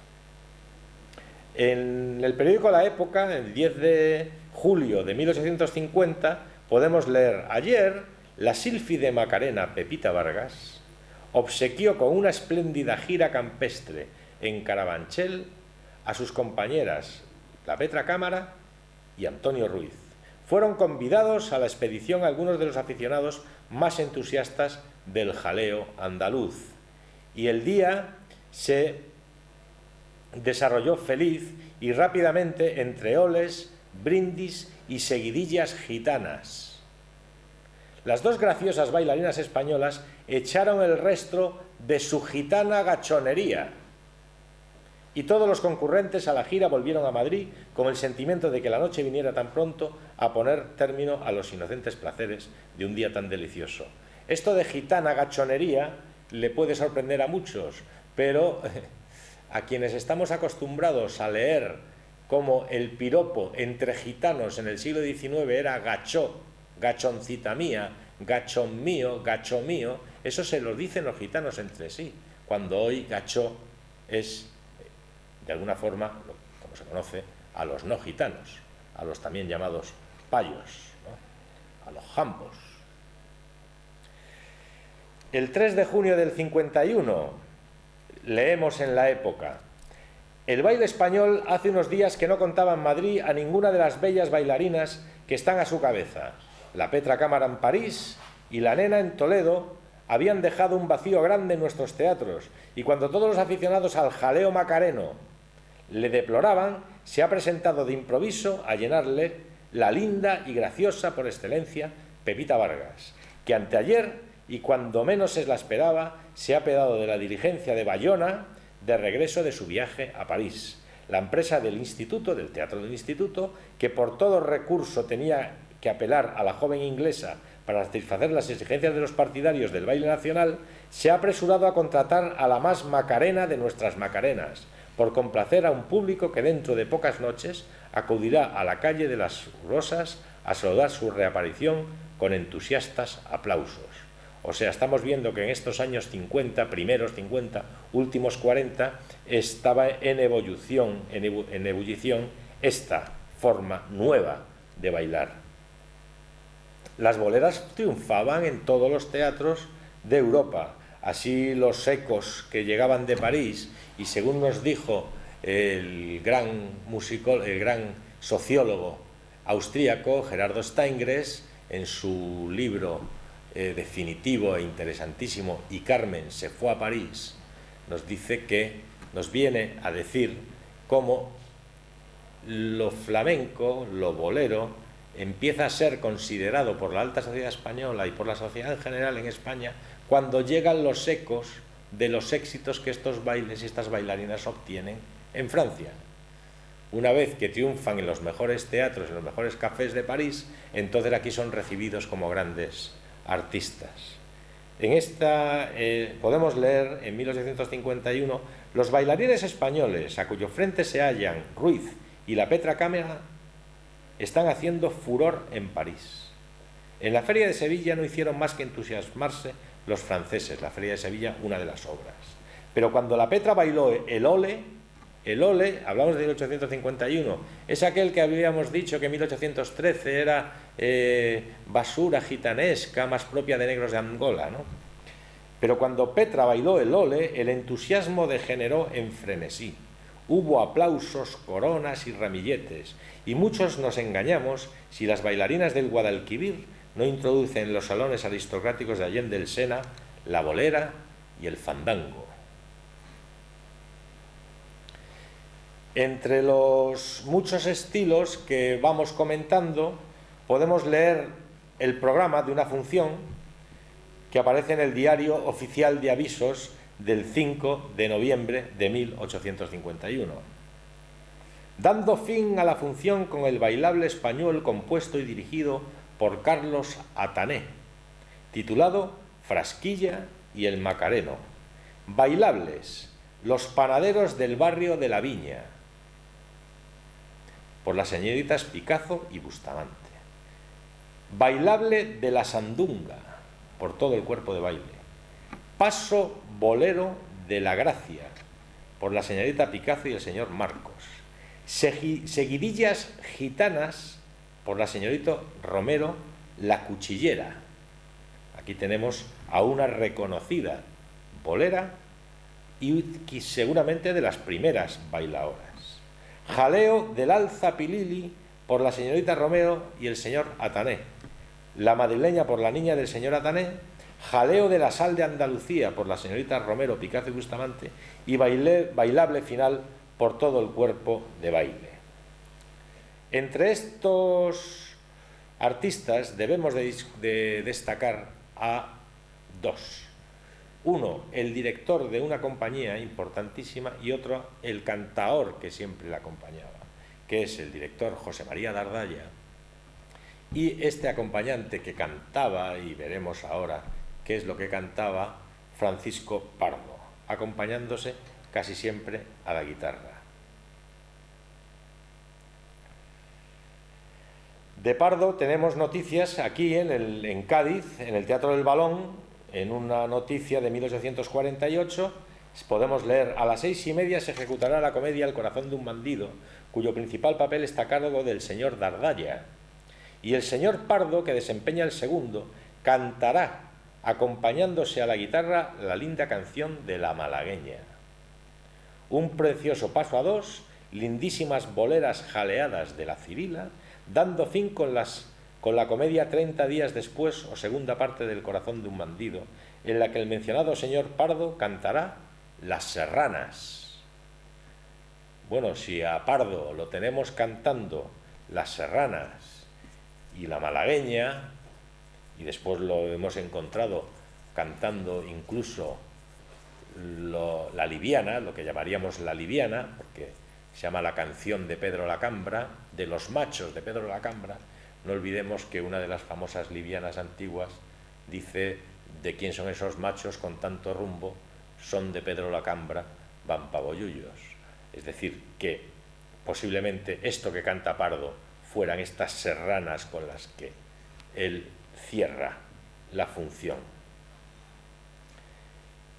En el periódico La Época, el 10 de julio de 1850, podemos leer: ayer la sílfide Macarena Pepita Vargas obsequió con una espléndida gira campestre en Carabanchel a sus compañeras la Petra Cámara y Antonio Ruiz. Fueron convidados a la expedición algunos de los aficionados más entusiastas del jaleo andaluz, y el día se desarrolló feliz y rápidamente entre oles, brindis y seguidillas gitanas. Las dos graciosas bailarinas españolas echaron el resto de su gitana gachonería, y todos los concurrentes a la gira volvieron a Madrid con el sentimiento de que la noche viniera tan pronto a poner término a los inocentes placeres de un día tan delicioso. Esto de gitana gachonería le puede sorprender a muchos, pero a quienes estamos acostumbrados a leer cómo el piropo entre gitanos en el siglo XIX era gachó, gachoncita mía, gachón mío, gacho mío, eso se lo dicen los gitanos entre sí, cuando hoy gachó es, de alguna forma, como se conoce, a los no gitanos, a los también llamados payos, ¿no?, a los jambos. El 3 de junio del 51 leemos en La Época: el baile español hace unos días que no contaba en Madrid a ninguna de las bellas bailarinas que están a su cabeza. La Petra Cámara en París y la nena en Toledo habían dejado un vacío grande en nuestros teatros, y cuando todos los aficionados al jaleo macareno le deploraban, se ha presentado de improviso a llenarle la linda y graciosa por excelencia Pepita Vargas, que anteayer, y cuando menos se la esperaba, se ha apeado de la diligencia de Bayona de regreso de su viaje a París. La empresa del Instituto, del Teatro del Instituto, que por todo recurso tenía que apelar a la joven inglesa para satisfacer las exigencias de los partidarios del baile nacional, se ha apresurado a contratar a la más macarena de nuestras macarenas, por complacer a un público que dentro de pocas noches acudirá a la calle de las Rosas a saludar su reaparición con entusiastas aplausos. O sea, estamos viendo que en estos años 50, primeros 50, últimos 40, estaba en ebullición esta forma nueva de bailar. Las boleras triunfaban en todos los teatros de Europa. Así los ecos que llegaban de París, y según nos dijo el gran sociólogo austríaco Gerardo Steingres en su libro definitivo e interesantísimo "Y Carmen se fue a París", nos dice que nos viene a decir cómo lo flamenco, lo bolero, empieza a ser considerado por la alta sociedad española y por la sociedad en general en España cuando llegan los ecos de los éxitos que estos bailes y estas bailarinas obtienen en Francia. Una vez que triunfan en los mejores teatros, en los mejores cafés de París, entonces aquí son recibidos como grandes artistas. En esta podemos leer en 1851: los bailarines españoles a cuyo frente se hallan Ruiz y la Petra Cámara están haciendo furor en París. En la Feria de Sevilla no hicieron más que entusiasmarse los franceses, la Feria de Sevilla, una de las obras. Pero cuando la Petra bailó el ole, hablamos de 1851, es aquel que habíamos dicho que en 1813 era basura gitanesca más propia de negros de Angola, ¿no? Pero cuando Petra bailó el ole, el entusiasmo degeneró en frenesí. Hubo aplausos, coronas y ramilletes, y muchos nos engañamos si las bailarinas del Guadalquivir no introducen en los salones aristocráticos de Allende el Sena la bolera y el fandango. Entre los muchos estilos que vamos comentando, podemos leer el programa de una función que aparece en el Diario Oficial de Avisos del 5 de noviembre de 1851. Dando fin a la función con el bailable español compuesto y dirigido por Carlos Atané, titulado Frasquilla y el Macareno. Bailables, los panaderos del barrio de la Viña, por las señoritas Picazo y Bustamante. Bailable de la Sandunga, por todo el cuerpo de baile. Paso bolero de la Gracia, por la señorita Picazo y el señor Marcos. Seguidillas gitanas, por la señorita Romero, la Cuchillera. Aquí tenemos a una reconocida bolera y seguramente de las primeras bailadoras. Jaleo del Alza Pilili, por la señorita Romero y el señor Atané. La madrileña, por la niña del señor Atané. Jaleo de la Sal de Andalucía, por la señorita Romero, Picazo y Bustamante. Y bailable final por todo el cuerpo de baile. Entre estos artistas debemos de destacar a dos. Uno, el director de una compañía importantísima, y otro, el cantaor que siempre la acompañaba, que es el director José María Dardalla, y este acompañante que cantaba, y veremos ahora qué es lo que cantaba, Francisco Pardo, acompañándose casi siempre a la guitarra. De Pardo tenemos noticias aquí en Cádiz, en el Teatro del Balón. En una noticia de 1848 podemos leer: a las 6:30 se ejecutará la comedia El corazón de un bandido, cuyo principal papel está a cargo del señor Dardalla. Y el señor Pardo, que desempeña el segundo, cantará, acompañándose a la guitarra, la linda canción de La Malagueña. Un precioso paso a dos, lindísimas boleras jaleadas de la Cirila, dando fin con la comedia 30 días después, o segunda parte del Corazón de un bandido, en la que el mencionado señor Pardo cantará Las Serranas. Bueno, si a Pardo lo tenemos cantando Las Serranas y La Malagueña, y después lo hemos encontrado cantando incluso la liviana, lo que llamaríamos la liviana, porque se llama La canción de Pedro Lacambra, de los machos de Pedro Lacambra. No olvidemos que una de las famosas livianas antiguas dice: ¿de quién son esos machos con tanto rumbo? Son de Pedro Lacambra, van pa' bollullos. Es decir, que posiblemente esto que canta Pardo fueran estas serranas con las que él cierra la función.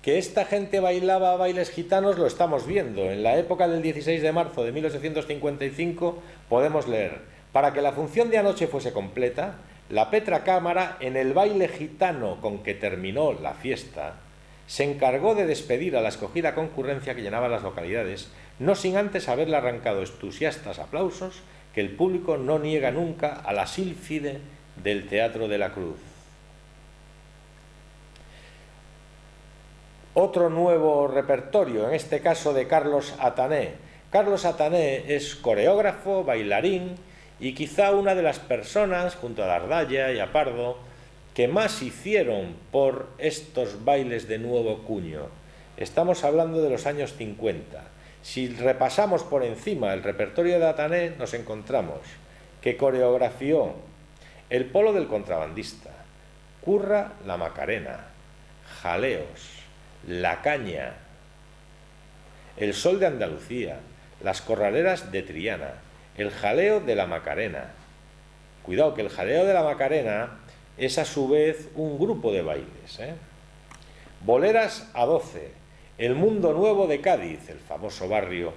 Que esta gente bailaba bailes gitanos lo estamos viendo. En la época del 16 de marzo de 1855 podemos leer: para que la función de anoche fuese completa, la Petra Cámara, en el baile gitano con que terminó la fiesta, se encargó de despedir a la escogida concurrencia que llenaba las localidades, no sin antes haberle arrancado entusiastas aplausos que el público no niega nunca a la sílfide del Teatro de la Cruz. Otro nuevo repertorio, en este caso de Carlos Atané. Carlos Atané es coreógrafo, bailarín y quizá una de las personas, junto a Dardalla y a Pardo, que más hicieron por estos bailes de nuevo cuño. Estamos hablando de los años 50. Si repasamos por encima el repertorio de Atané, nos encontramos que coreografió El polo del contrabandista, Curra la Macarena, Jaleos, La Caña, El sol de Andalucía, Las corraleras de Triana, El jaleo de la Macarena. Cuidado, que el jaleo de la Macarena es a su vez un grupo de bailes, Boleras a 12, El mundo nuevo de Cádiz, el famoso barrio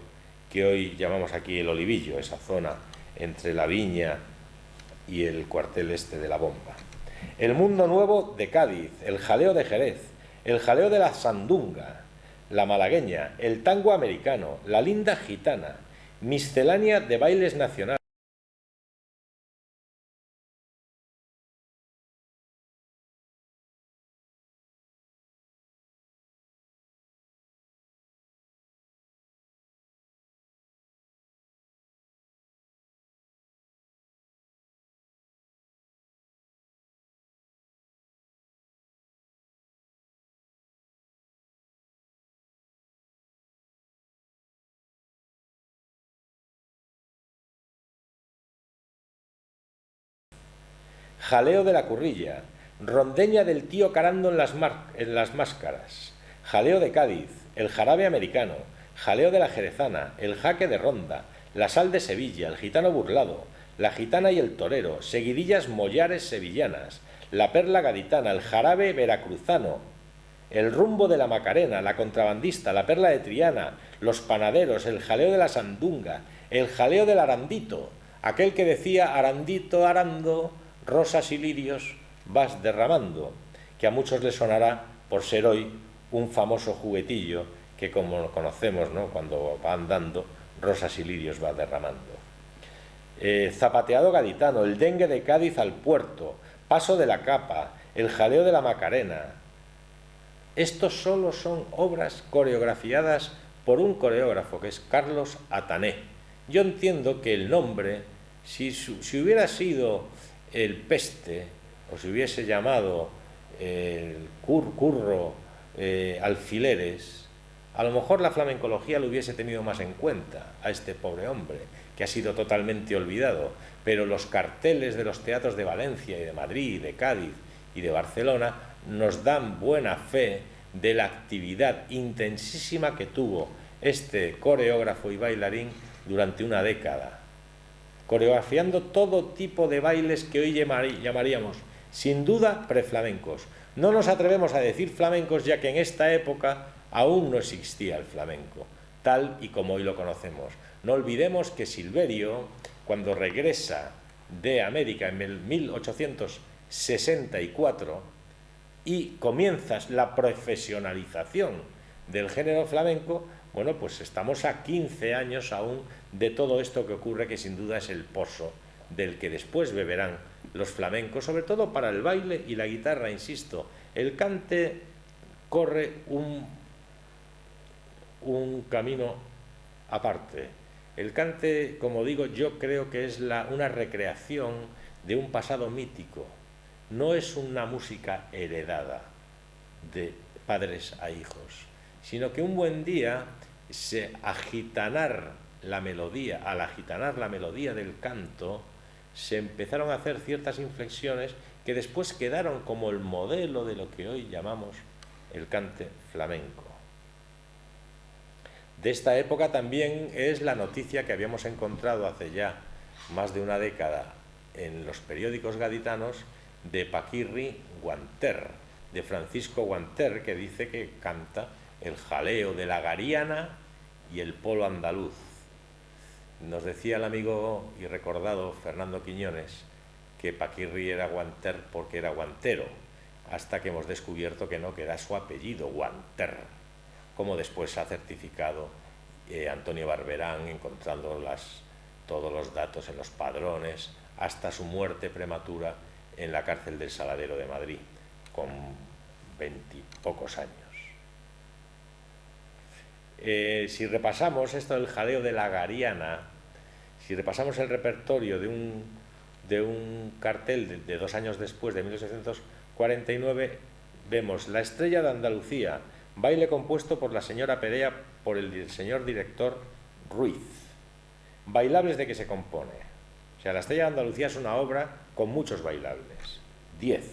que hoy llamamos aquí el Olivillo, esa zona entre la Viña y el cuartel este de la Bomba. El mundo nuevo de Cádiz, el jaleo de Jerez, el jaleo de la Sandunga, la malagueña, el tango americano, la linda gitana, miscelánea de bailes nacionales. Jaleo de la Currilla, rondeña del tío Carando en las máscaras, jaleo de Cádiz, el jarabe americano, jaleo de la jerezana, el jaque de ronda, la sal de Sevilla, el gitano burlado, la gitana y el torero, seguidillas mollares sevillanas, la perla gaditana, el jarabe veracruzano, el rumbo de la Macarena, la contrabandista, la perla de Triana, los panaderos, el jaleo de la Sandunga, el jaleo del Arandito, aquel que decía Arandito, arando, rosas y lirios vas derramando, que a muchos les sonará por ser hoy un famoso juguetillo que, como conocemos, ¿no?, cuando va andando, rosas y lirios va derramando. Zapateado gaditano, el dengue de Cádiz al puerto, paso de la capa, el jaleo de la Macarena. Estos solo son obras coreografiadas por un coreógrafo que es Carlos Atané. Yo entiendo que el nombre, si hubiera sido el Peste, o se hubiese llamado el Curro Alfileres, a lo mejor la flamencología lo hubiese tenido más en cuenta a este pobre hombre, que ha sido totalmente olvidado, pero los carteles de los teatros de Valencia y de Madrid, de Cádiz y de Barcelona nos dan buena fe de la actividad intensísima que tuvo este coreógrafo y bailarín durante una década, coreografiando todo tipo de bailes que hoy llamaríamos, sin duda, preflamencos. No nos atrevemos a decir flamencos, ya que en esta época aún no existía el flamenco, tal y como hoy lo conocemos. No olvidemos que Silverio, cuando regresa de América en el 1864 y comienza la profesionalización del género flamenco, bueno, pues estamos a 15 años aún de todo esto que ocurre, que sin duda es el pozo del que después beberán los flamencos, sobre todo para el baile y la guitarra, insisto. El cante corre un camino aparte. El cante, como digo, yo creo que es una recreación de un pasado mítico. No es una música heredada de padres a hijos, sino que un buen día al agitanar la melodía del canto, se empezaron a hacer ciertas inflexiones que después quedaron como el modelo de lo que hoy llamamos el cante flamenco. De esta época también es la noticia que habíamos encontrado hace ya más de una década en los periódicos gaditanos de Paquirri Guanter, de Francisco Guanter, que dice que canta el jaleo de la Gariana y el polo andaluz. Nos decía el amigo y recordado Fernando Quiñones que Paquirri era Guanter porque era guantero, hasta que hemos descubierto que no, que era su apellido, Guanter, como después ha certificado Antonio Barberán, encontrando todos los datos en los padrones, hasta su muerte prematura en la cárcel del Saladero de Madrid, con 20 y pocos años. Si repasamos esto del jaleo de la Gariana, si repasamos el repertorio de un cartel de 2 años después, de 1849, vemos La estrella de Andalucía, baile compuesto por la señora Perea por el señor director Ruiz. Bailables de que se compone. O sea, La Estrella de Andalucía es una obra con muchos bailables. 10.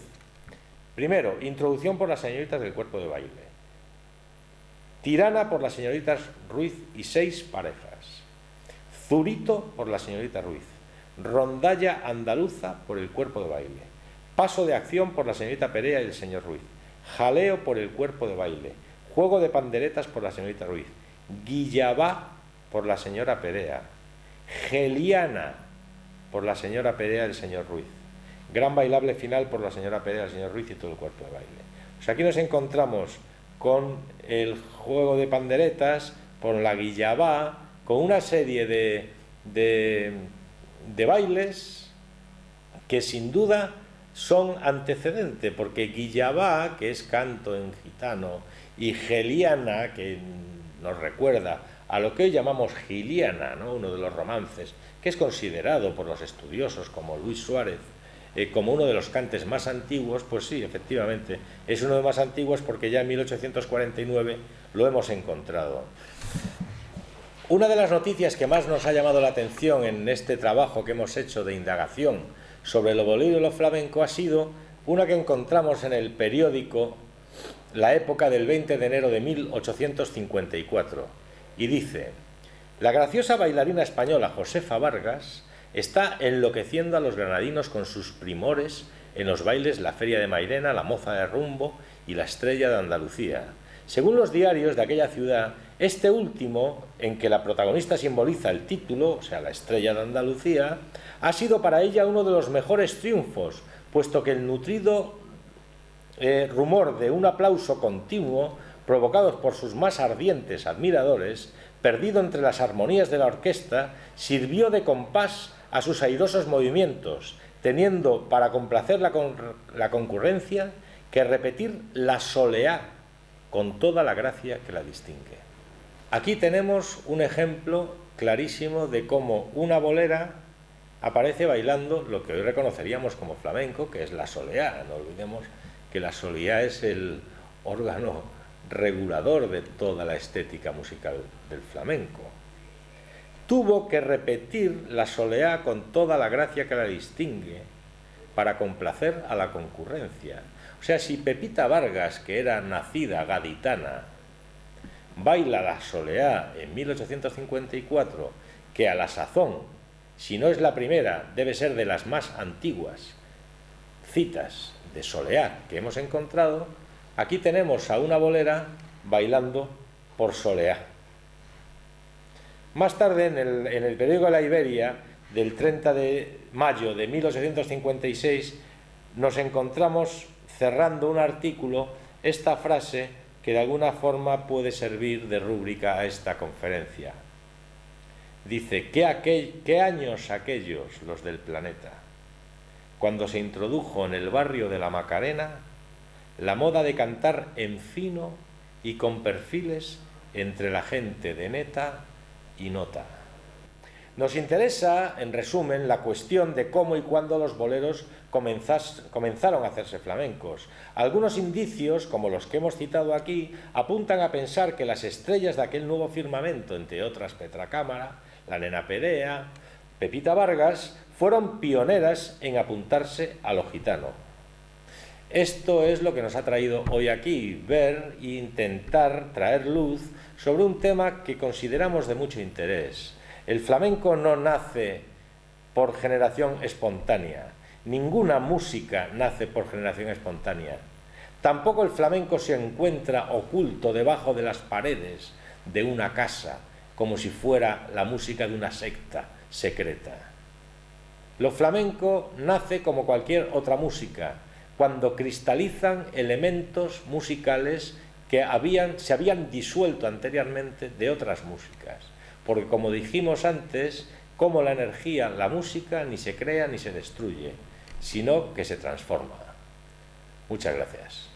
Primero, introducción por las señoritas del cuerpo de baile. Tirana por las señoritas Ruiz y 6 parejas. Zurito por la señorita Ruiz. Rondalla andaluza por el cuerpo de baile. Paso de acción por la señorita Perea y el señor Ruiz. Jaleo por el cuerpo de baile. Juego de panderetas por la señorita Ruiz. Guillabá por la señora Perea. Geliana por la señora Perea y el señor Ruiz. Gran bailable final por la señora Perea, el señor Ruiz y todo el cuerpo de baile. Pues aquí nos encontramos con el juego de panderetas, con la guillabá, con una serie de bailes que sin duda son antecedentes, porque guillabá, que es canto en gitano, y geliana, que nos recuerda a lo que hoy llamamos giliana, ¿no? Uno de los romances, que es considerado por los estudiosos como Luis Suárez como uno de los cantes más antiguos. Pues sí, efectivamente, es uno de los más antiguos porque ya en 1849 lo hemos encontrado. Una de las noticias que más nos ha llamado la atención en este trabajo que hemos hecho de indagación sobre lo bolero y lo flamenco ha sido una que encontramos en el periódico La Época del 20 de enero de 1854, y dice: la graciosa bailarina española Josefa Vargas está enloqueciendo a los granadinos con sus primores en los bailes La Feria de Mairena, La Moza de Rumbo y La Estrella de Andalucía. Según los diarios de aquella ciudad, este último, en que la protagonista simboliza el título, o sea, La Estrella de Andalucía, ha sido para ella uno de los mejores triunfos, puesto que el nutrido rumor de un aplauso continuo, provocados por sus más ardientes admiradores, perdido entre las armonías de la orquesta, sirvió de compás a sus airosos movimientos, teniendo para complacer la concurrencia que repetir la soleá con toda la gracia que la distingue. Aquí tenemos un ejemplo clarísimo de cómo una bolera aparece bailando lo que hoy reconoceríamos como flamenco, que es la soleá. No olvidemos que la soleá es el órgano regulador de toda la estética musical del flamenco. Tuvo que repetir la soleá con toda la gracia que la distingue para complacer a la concurrencia. O sea, si Pepita Vargas, que era nacida gaditana, baila la soleá en 1854, que a la sazón, si no es la primera, debe ser de las más antiguas citas de soleá que hemos encontrado, aquí tenemos a una bolera bailando por soleá. Más tarde, en el periódico La Iberia, del 30 de mayo de 1856, nos encontramos, cerrando un artículo, esta frase que de alguna forma puede servir de rúbrica a esta conferencia. Dice: ¿qué años aquellos los del planeta? Cuando se introdujo en el barrio de la Macarena la moda de cantar en fino y con perfiles entre la gente de neta y nota. Nos interesa, en resumen, la cuestión de cómo y cuándo los boleros comenzaron a hacerse flamencos. Algunos indicios, como los que hemos citado aquí, apuntan a pensar que las estrellas de aquel nuevo firmamento, entre otras Petra Cámara, la Nena Perea, Pepita Vargas, fueron pioneras en apuntarse a lo gitano. Esto es lo que nos ha traído hoy aquí, ver e intentar traer luz sobre un tema que consideramos de mucho interés. El flamenco no nace por generación espontánea. Ninguna música nace por generación espontánea. Tampoco el flamenco se encuentra oculto debajo de las paredes de una casa, como si fuera la música de una secta secreta. Lo flamenco nace como cualquier otra música, cuando cristalizan elementos musicales que se habían disuelto anteriormente de otras músicas. Porque, como dijimos antes, como la energía, la música ni se crea ni se destruye, sino que se transforma. Muchas gracias.